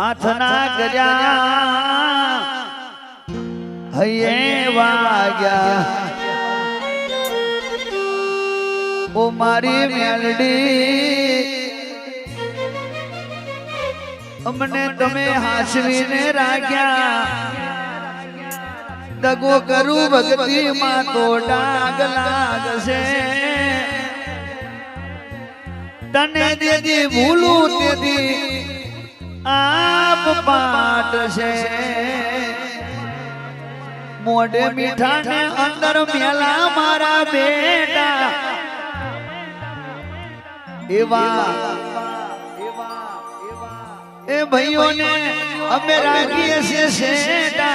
हाथना गया हये वाग्या ओ मारी मेलडी अमने तमे हासवी ने राख्या दगो करू भक्ति मां तो डाग लागशे तने दीदी भूलू दीदी आप पाट से मोड़े मीठा ने अंदर मेला मारा बेटा एवा ए भाइयों ने अबे राखी से सेटा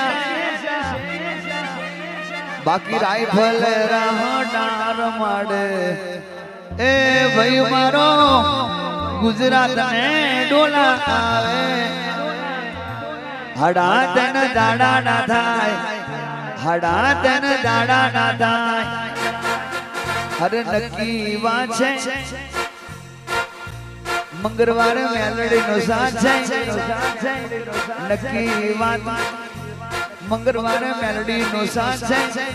बाकी राइफल रहा डार मारे ए भाई मारो गुजरात ने डोला आवे हड़ा तन दाड़ा ना थाय हड़ा तन दाड़ा ना थाय हरे नक्की वाछे मंगलवार मेलडी नो साथ छे नक्की वात मंगलवार मेलडी नो साथ छे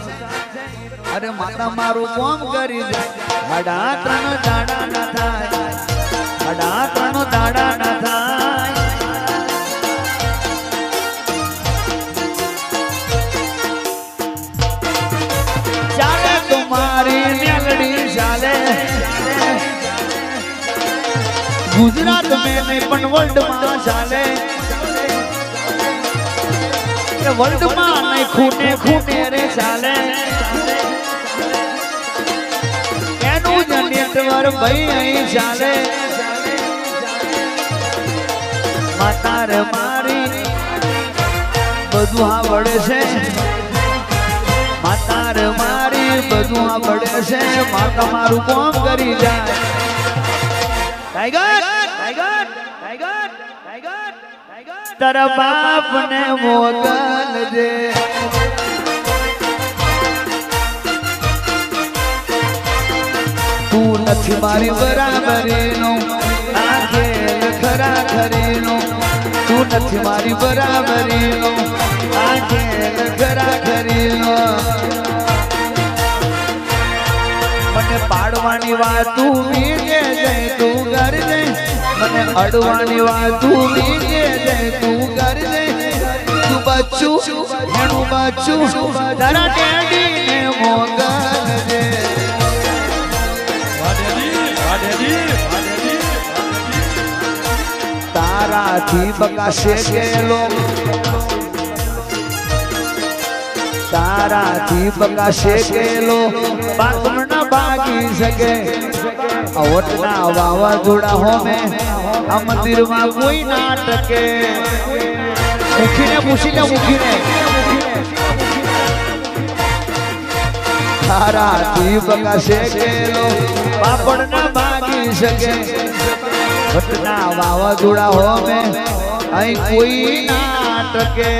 अरे माता मारू कोम करी हड़ा तन दाड़ा ना थाय हड़ा तन दाड़ा ना थाय चाले तुम्हारी मेलडी चाले गुजरात में नहीं पण वर्ल्ड में चाले वर्ल्ड में नहीं खूने खूने रे चाले एनु नेटवर्क भाई અહીં ચાલે માતાર મારી બધું આવડે છે માતાર મારી બધું આવડે છે માતા મારું કોમ કરી જાય tiger tiger tiger tiger tiger तेरा बाप ने मोकल दे तू नथी मारी बराबरी नो आखेल खरा खरी नो तू नथी मारी बराबरी नो आखेल खरा खरी नो मने पाड़वानी वात तू मीगे जाए तू घर जाए मने अड़वानी वात तू मीगे जाए तू घर जाए तू बच्चू हेणु बच्चू तारा टेडी ने मोगल दे तारा थी बकाशे केलो तारा थी बकाशे केलो बागम न बागी सके अवटना वावा जोड़ा हो में आ मंदिर में कोई ना टके मुखी ने पूछी ने मुखी ने तारा थी बकाशे केलो पापड़ न बागी सके अवटना वावा जोड़ा हो में आई कोई ना टके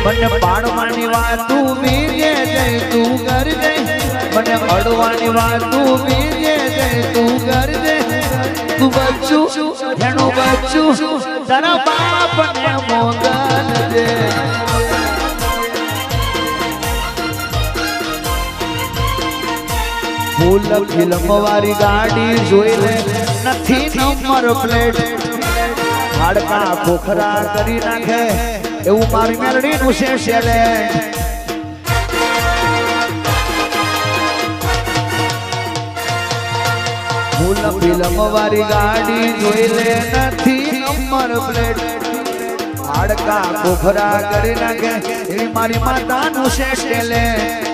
मने पाड़वानी वात तू मीगे जाए तू घर जाए मने अड़वानी वात तू मीगे जाए तू घर जाए तू बच्चू हेणु बच्चू तारा बाप ने मोगल दे फूल फिल्म वाली गाड़ी जोई ले नथी नंबर प्लेट हाड़का खोखरा करी नाखे એવું મારી મેલડી નું છે શેલેન્ડ ફૂલ ફિલ્મ વાળી ગાડી જોઈ લે નથી નંબર પ્લેટ હાડકા કોખરા કરી નાખે એવી મારી માતા નું છે શેલેન્ડ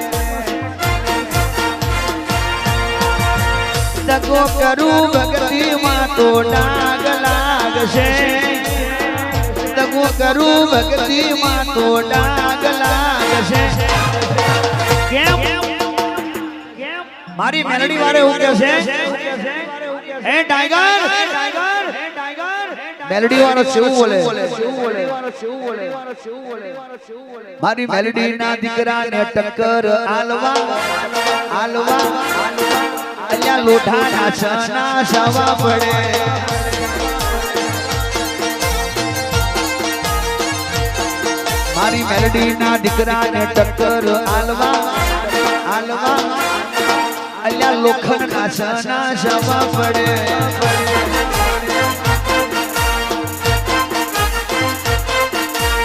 દગો કરું ભક્તિ માં તો ડાગ લાગશે दगो करू भक्ति मां तो डाग लागशे केम मारी मेलडी वाले हो गए छे ए टाइगर मेलडी वालो केवू बोले मारी मेलडी ना दीकरा ने टक्कर आलवा आलवा अल्या लोठा ना छना सवा पड़े મારી મેલડી ના દીકરાને ટક્કર આલવા આલવા અલ્યા લોખંડ ના સના જવા પડે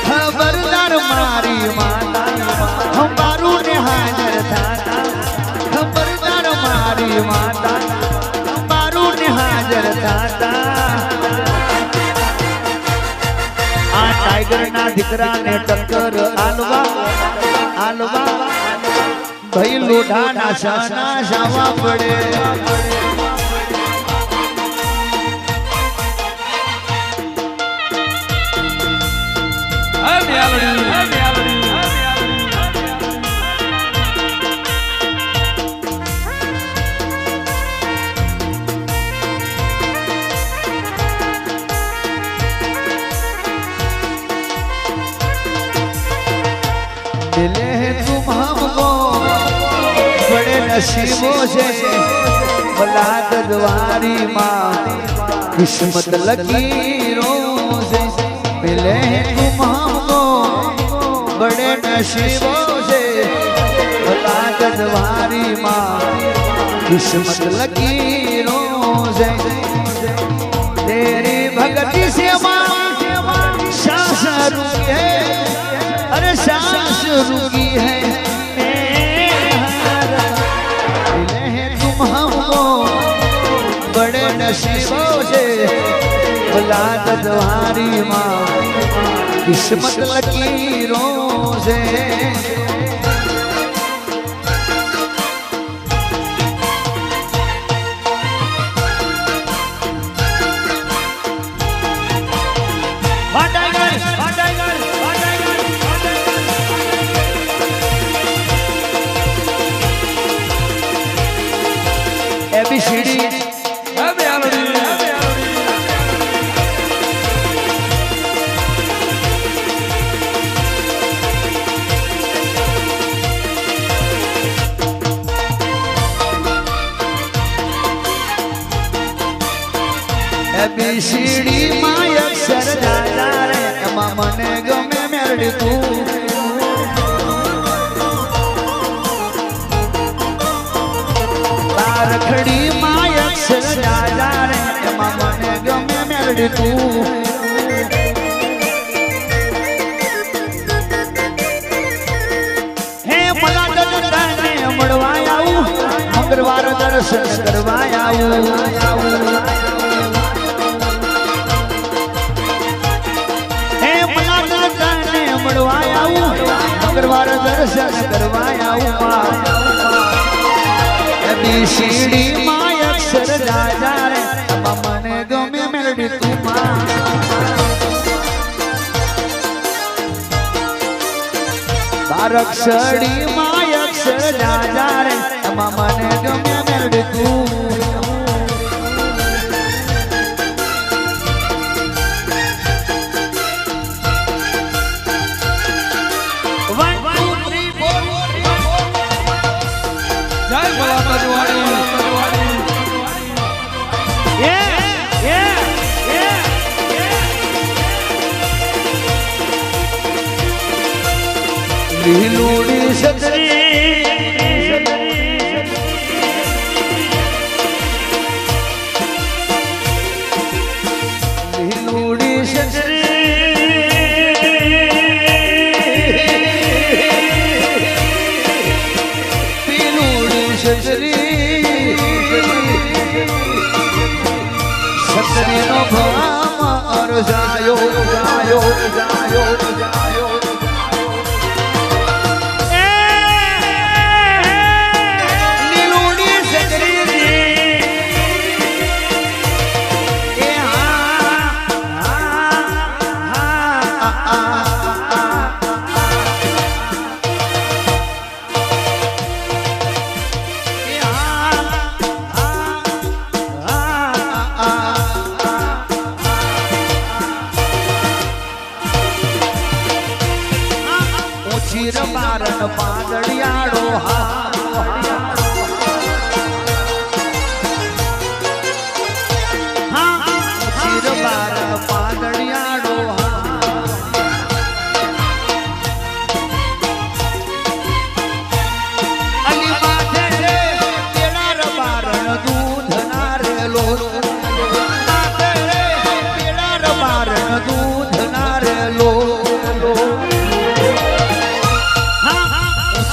ખબરદાર મારી માતા હંબારું ને હાજર થાતા ખબરદાર મારી માતા હંબારું ને હાજર થાતા આ ટાઈગર ના દીકરાને ટક્કર આલવા આલવા ભાઈ લોઢા ના સના જવા પડે मिले हैं तुम हमको बड़े नसीबों से बलात द्वारी माँ किस्मत लकीरों से मिले हैं तुम हमको बड़े नसीबों से बलात द्वारी माँ किस्मत लकीरों से तेरी भक्ति से माँ सांस रुकी है अरे सांस रुकी है मिले हैं तुम हमको बड़े नसीबों से बुलात तुम्हारी माँ किस्मत लकीरों से ABCD ABCD માં અક્ષર દાદા રે એમાં મને ગમે મેલડી તું રખડી માં અક્ષર દાદા રે એમાં મને ગમે મેલડી તું હે મલા દાદાને મળવા આવું મંગળવાર દર્શન કરવા આવું હે મલા દાદાને મળવા આવું મંગળવાર દર્શન કરવા આવું ABCD માં અક્ષર દાદા રે એમાં મને ગમે મેલડી તું માં બારક્ષડી માં અક્ષર દાદા રે એમાં મને ગમે મેલડી તું લીલુડી સતરી લીલુડી સતરી પીલુડી સતરી સતરી નો ભામ જાયો જાયો જાયો જાયો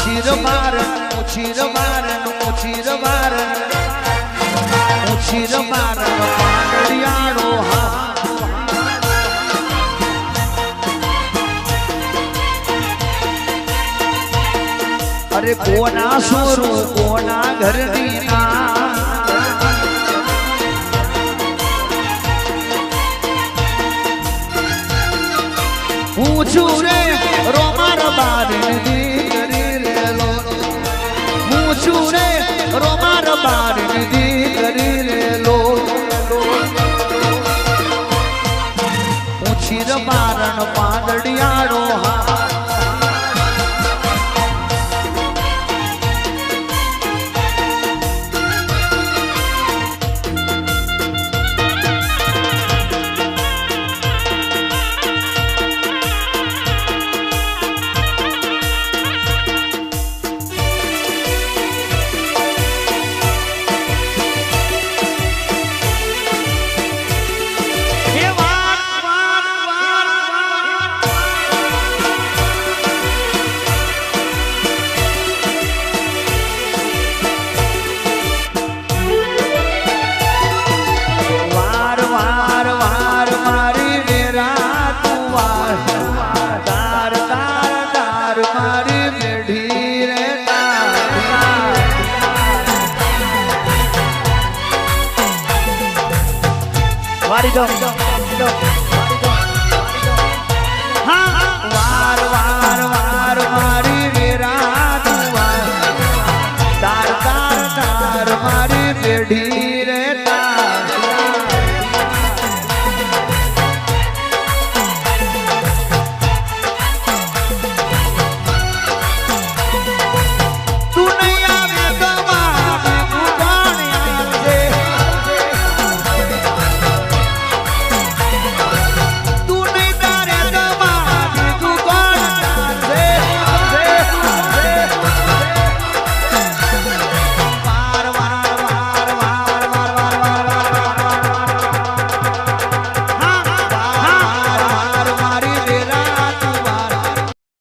ઉછીર મારણ ઉછીર મારણ ઉછીર મારણ ઉછીર મારણ પાંદડિયાળો હા અરે કોના સોરું કોના ઘરની ના પૂછું રે રોમાર બારી કરી રેલો પૂછું રે રોમાર બારી કરી રેલો ઉછીર મારણ પાંદડિયાળો હા Go.